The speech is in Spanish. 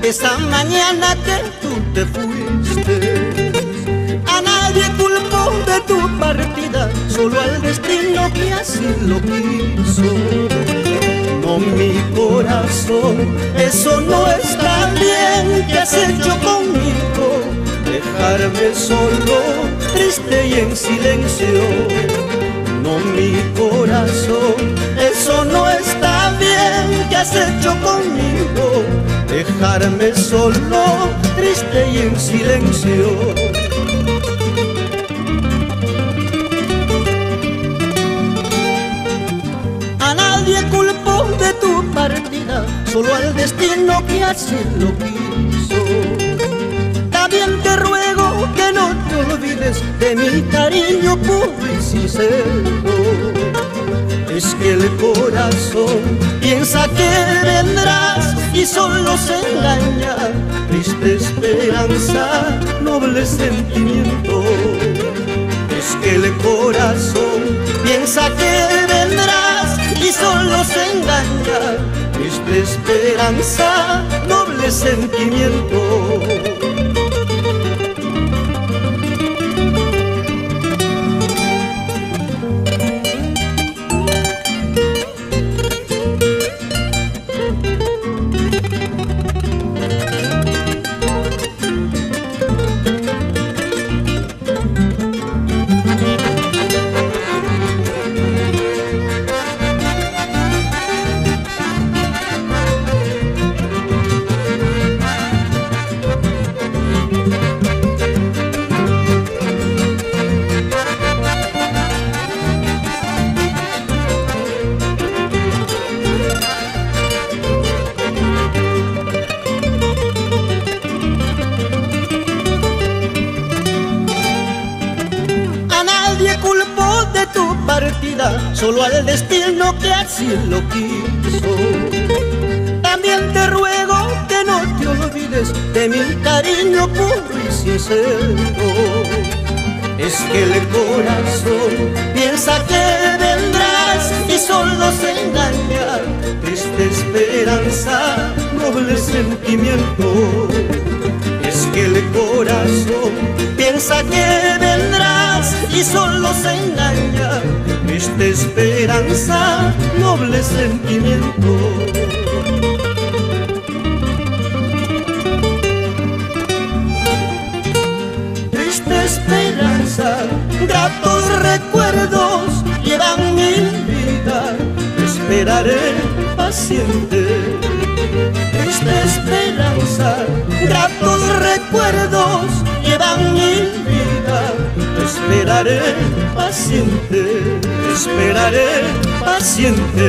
esa mañana que tú te fuiste. A nadie culpo de tu partida, solo al destino que así lo quiso. No, mi corazón, eso no está bien. ¿Qué has hecho conmigo? Dejarme solo, triste y en silencio. No, mi corazón, eso no está bien. ¿Qué has hecho conmigo? Dejarme solo, triste y en silencio. A nadie culpo de tu partida, solo al destino que así lo quiso. También te ruego que no te olvides de mi cariño puro y sincero. Es que el corazón piensa que vendrás y solo se engaña. Triste esperanza, noble sentimiento. Es que el corazón piensa que vendrás y solo se engaña. Triste esperanza, noble sentimiento. Culpo de tu partida, solo al destino que así lo quiso. También te ruego que no te olvides de mi cariño puro y sincero. Es que el corazón piensa que vendrás y solo se engaña. Triste esperanza, noble sentimiento. Es que el corazón piensa que vendrás y solo se engaña. Triste esperanza, noble sentimiento. Triste esperanza, gratos recuerdos llevan mi vida. Te esperaré paciente. Triste esperanza, gratos recuerdos llevan mi vida. Te esperaré paciente, te esperaré paciente.